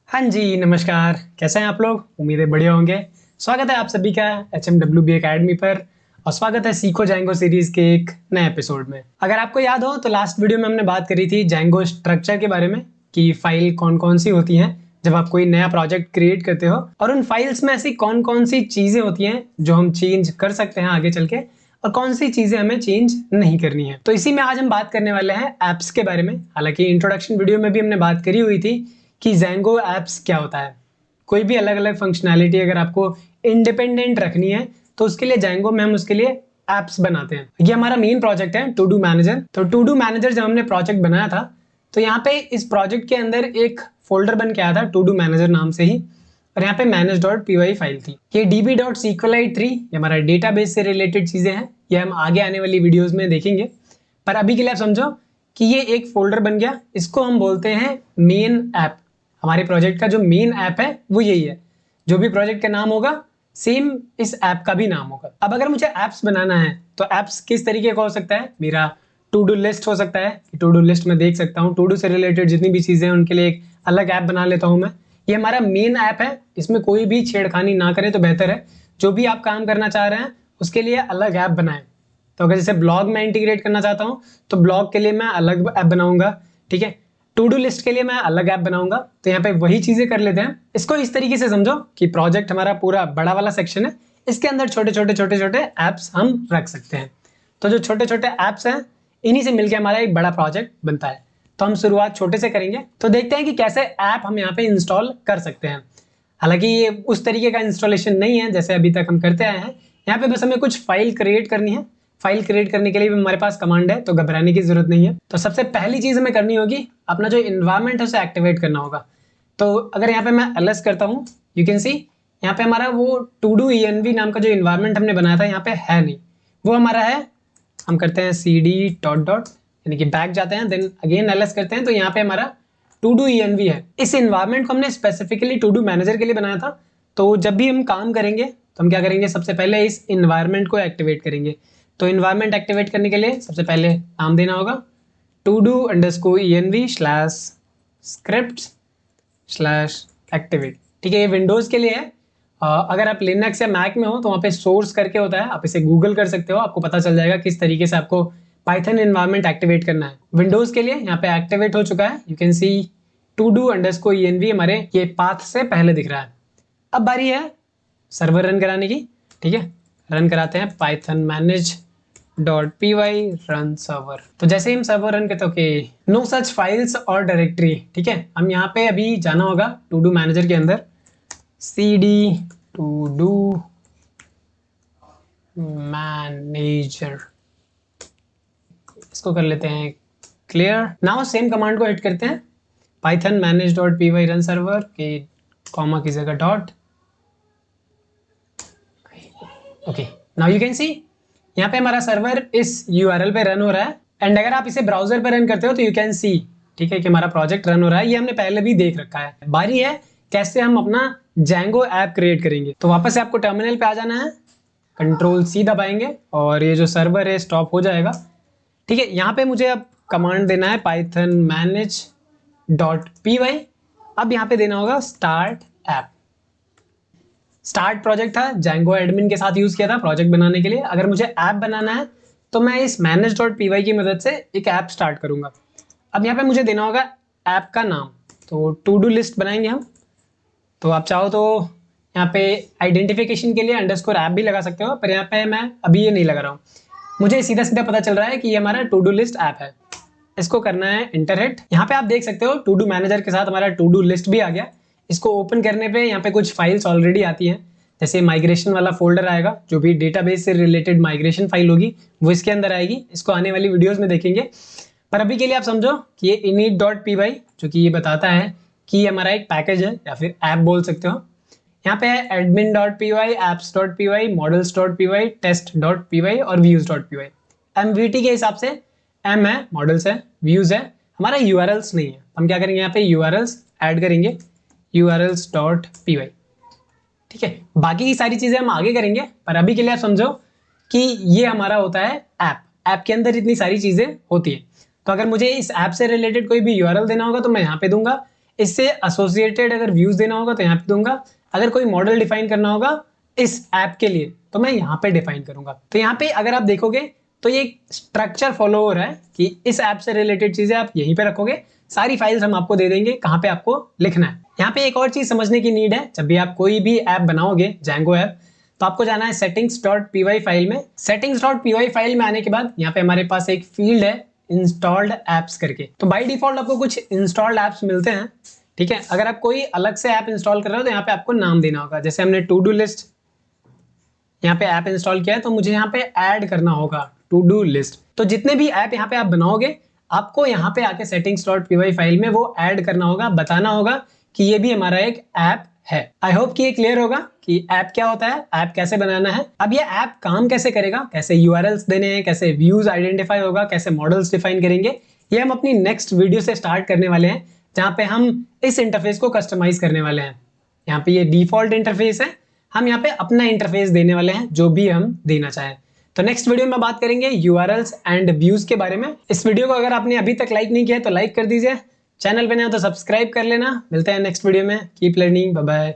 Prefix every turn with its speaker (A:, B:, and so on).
A: हाँ जी, नमस्कार। कैसे हैं आप लोग? उम्मीद है बढ़िया होंगे। स्वागत है आप सभी का HMWB अकेडमी पर और स्वागत है सीखो जेंगो सीरीज़ के एक नए एपिसोड में। अगर आपको याद हो तो लास्ट वीडियो में हमने बात करी थी जेंगो स्ट्रक्चर के बारे में कि फाइल कौन-कौन सी होती हैं जब आप कोई नया प्रोजेक्ट क्रिएट करते हो और उन फाइल्स में ऐसी कौन-कौन सी चीज़ें होती हैं जो हम चेंज कर सकते हैं आगे चल के और कौन सी चीज़ें हमें चेंज नहीं करनी है। तो इसी में आज हम बात करने वाले हैं ऐप्स के बारे में। हालाँकि इंट्रोडक्शन वीडियो में भी हमने बात करी हुई थी कि ज़ेंगो ऐप्स क्या होता है। कोई भी अलग-अलग फंक्शनैलिटी अगर आपको इंडिपेंडेंट रखनी है, तो उसके लिए ज़ेंगो में हम उसके लिए ऐप्स बनाते हैं। ये हमारा मेन प्रोजेक्ट है टू डू मैनेजर। तो टू डू मैनेजर जब हमने प्रोजेक्ट बनाया था, तो यहाँ पे इस प्रोजेक्ट के अंदर एक फ़ोल्डर बन के आया था टू डू मैनेजर नाम से ही और यहाँ पे manage.py फाइल थी। ये db.sqlite3 ये हमारा डेटाबेस से रिलेटेड चीज़ें हैं। ये हम आगे आने वाली वीडियोज़ में देखेंगे। पर अभी के लिए आप समझो कि ये एक फ़ोल्डर बन गया। इसको हम बोलते हैं मेन ऐप। हमारे प्रोजेक्ट का जो मेन ऐप है वो यही है। जो भी प्रोजेक्ट का नाम होगा सेम इस ऐप का भी नाम होगा। अब अगर मुझे ऐप्स बनाना है तो ऐप्स किस तरीके का हो सकता है? मेरा टू डू लिस्ट हो सकता है। टू डू लिस्ट में देख सकता हूँ टू डू से रिलेटेड जितनी भी चीज़ें हैं उनके लिए एक अलग ऐप बना लेता हूँ मैं। ये हमारा मेन ऐप है, इसमें कोई भी छेड़खानी ना करें तो बेहतर है। जो भी आप काम करना चाह रहे हैं उसके लिए अलग ऐप बनाएं। तो अगर जैसे ब्लॉग में इंटीग्रेट करना चाहता हूँ तो ब्लॉग के लिए मैं अलग ऐप बनाऊंगा, ठीक है। टू डू लिस्ट के लिए मैं अलग ऐप बनाऊंगा। तो यहाँ पे वही चीजें कर लेते हैं। इसको इस तरीके से समझो कि प्रोजेक्ट हमारा पूरा बड़ा वाला सेक्शन है, इसके अंदर छोटे छोटे छोटे छोटे ऐप्स हम रख सकते हैं। तो जो छोटे छोटे ऐप्स हैं इन्हीं से मिलकर हमारा एक बड़ा प्रोजेक्ट बनता है। तो हम शुरुआत छोटे से करेंगे। तो देखते हैं कि कैसे ऐप हम यहाँ पे इंस्टॉल कर सकते हैं। हालांकि ये उस तरीके का इंस्टॉलेशन नहीं है जैसे अभी तक हम करते आए हैं। यहाँ पे बस हमें कुछ फाइल क्रिएट करनी है। फाइल क्रिएट करने के लिए भी हमारे पास कमांड है, तो घबराने की जरूरत नहीं है। तो सबसे पहली चीज हमें करनी होगी अपना जो इन्वायरमेंट है उसे एक्टिवेट करना होगा। तो अगर यहाँ पे मैं ls करता हूँ, यू कैन सी यहाँ पे हमारा वो टू डू env नाम का जो इन्वायरमेंट हमने बनाया था यहाँ पे है नहीं, वो हमारा है। हम करते हैं cd डॉट डॉट यानी कि बैक जाते हैं, देन अगेन ls करते हैं, तो यहाँ पे हमारा टू डू env है। इस इन्वायरमेंट को हमने स्पेसिफिकली टू डू मैनेजर के लिए बनाया था। तो जब भी हम काम करेंगे तो हम क्या करेंगे, सबसे पहले इस इन्वायरमेंट को एक्टिवेट करेंगे। तो इन्वायरमेंट एक्टिवेट करने के लिए सबसे पहले नाम देना होगा to do underscore env slash script slash activate. ठीक है, ये विंडोज के लिए है। अगर आप लिनक्स या मैक में हो तो वहाँ पे सोर्स करके होता है, आप इसे गूगल कर सकते हो, आपको पता चल जाएगा किस तरीके से आपको पाइथन इन्वायरमेंट एक्टिवेट करना है। विंडोज के लिए यहाँ पे एक्टिवेट हो चुका है, you can see to do underscore env हमारे ये पाथ से पहले दिख रहा है। अब बारी है सर्वर रन कराने की। ठीक है, रन कराते हैं पाइथन manage.py रन सर्वर। तो जैसे ही हम सर्वर रन करते हैं, ओके नो सच फाइल्स और डायरेक्टरी। ठीक है, हम यहाँ पे अभी जाना होगा टू डू मैनेजर के अंदर cd टू डू मैनेजर, इसको कर लेते हैं क्लियर। नाउ सेम कमांड को हिट करते हैं पाइथन manage.py रन सर्वर के कॉमा की जगह dot. Okay, now you can सी यहाँ पे हमारा सर्वर इस यूआरएल पे रन हो रहा है। एंड अगर आप इसे ब्राउजर पे रन करते हो तो यू कैन सी, ठीक है, कि हमारा प्रोजेक्ट रन हो रहा है। ये हमने पहले भी देख रखा है। बारी है कैसे हम अपना जेंगो ऐप क्रिएट करेंगे। तो वापस से आपको टर्मिनल पे आ जाना है, कंट्रोल सी दबाएंगे और ये जो सर्वर है स्टॉप हो जाएगा। ठीक है, यहाँ पे मुझे अब कमांड देना है पाइथन manage.py। अब यहाँ पे देना होगा स्टार्ट ऐप। स्टार्ट प्रोजेक्ट था, जेंगो एडमिन के साथ यूज किया था प्रोजेक्ट बनाने के लिए। अगर मुझे ऐप बनाना है तो मैं इस manage.py की मदद से एक ऐप स्टार्ट करूंगा। अब यहाँ पे मुझे देना होगा ऐप का नाम। तो टू डू लिस्ट बनाएंगे हम। तो आप चाहो तो यहाँ पे आइडेंटिफिकेशन के लिए अंडरस्कोर ऐप भी लगा सकते हो, पर यहाँ पे मैं अभी ये नहीं लगा रहा हूँ। मुझे सीधा सीधा पता चल रहा है कि ये हमारा टू डू लिस्ट ऐप है। इसको करना है इंटर हिट। यहाँ पे आप देख सकते हो टू डू मैनेजर के साथ हमारा टू डू लिस्ट भी आ गया। इसको ओपन करने पे यहाँ पे कुछ फाइल्स ऑलरेडी आती हैं, जैसे माइग्रेशन वाला फोल्डर आएगा, जो भी डेटाबेस से रिलेटेड माइग्रेशन फाइल होगी वो इसके अंदर आएगी। इसको आने वाली वीडियोस में देखेंगे। पर अभी के लिए आप समझो कि ये init.py जो कि ये बताता है कि ये हमारा एक पैकेज है या फिर ऐप बोल सकते हो। यहाँ पे है admin.py, apps.py, models.py, test.py और views.py। MVT के हिसाब से M है, मॉडल्स है, व्यूज है, हमारा यूआरएल्स नहीं है। हम क्या करेंगे, यहाँ पे यूआरएल्स ऐड करेंगे urls.py। ठीक है, बाकी की सारी चीजें हम आगे करेंगे, पर अभी के लिए आप समझो कि ये हमारा होता है ऐप। ऐप के अंदर इतनी सारी चीजें होती है। तो अगर मुझे इस ऐप से रिलेटेड कोई भी यूआरएल देना होगा तो मैं यहाँ पे दूंगा। इससे एसोसिएटेड अगर व्यूज देना होगा तो यहाँ पे दूंगा। अगर कोई मॉडल डिफाइन करना होगा इस ऐप के लिए तो मैं यहाँ पे डिफाइन करूंगा। तो यहाँ पे अगर आप देखोगे तो ये स्ट्रक्चर फॉलो हो रहा है कि इस ऐप से रिलेटेड चीजें आप यहीं पे रखोगे, सारी फाइल्स हम आपको दे देंगे कहाँ पे आपको लिखना है। यहाँ पे एक और चीज समझने की नीड है, जब भी आप कोई भी ऐप बनाओगे Django ऐप, तो आपको जाना है settings.py फाइल में। settings.py फाइल में आने के बाद यहाँ पे हमारे पास एक फील्ड है इंस्टॉल्ड एप्स करके। तो बाय डिफॉल्ट आपको कुछ इंस्टॉल्ड एप्स मिलते हैं, ठीक है। अगर आप कोई अलग से ऐप इंस्टॉल कर रहे हो तो यहाँ पे आपको नाम देना होगा। जैसे हमने टू डू लिस्ट यहाँ पे ऐप इंस्टॉल किया है तो मुझे यहाँ पे ऐड करना होगा टू डू लिस्ट। तो जितने भी ऐप यहाँ पे आप बनाओगे आपको यहाँ पे आके settings.py फाइल में वो ऐड करना होगा, बताना होगा कि ये भी हमारा एक ऐप है। आई होप कि ये क्लियर होगा कि ऐप क्या होता है, ऐप कैसे बनाना है। अब ये ऐप काम कैसे करेगा, कैसे यूआरएल्स देने हैं, कैसे व्यूज आइडेंटिफाई होगा, कैसे मॉडल्स डिफाइन करेंगे, ये हम अपनी नेक्स्ट वीडियो से स्टार्ट करने वाले हैं, जहाँ पे हम इस इंटरफेस को कस्टमाइज करने वाले हैं। यहाँ पे ये डिफॉल्ट इंटरफेस है, हम यहाँ पे अपना इंटरफेस देने वाले हैं जो भी हम देना चाहें। तो नेक्स्ट वीडियो में बात करेंगे यूआरएल्स एंड व्यूज के बारे में। इस वीडियो को अगर आपने अभी तक लाइक नहीं किया तो लाइक कर दीजिए, चैनल पे नए हो तो सब्सक्राइब कर लेना। मिलते हैं नेक्स्ट वीडियो में। Keep learning, bye bye.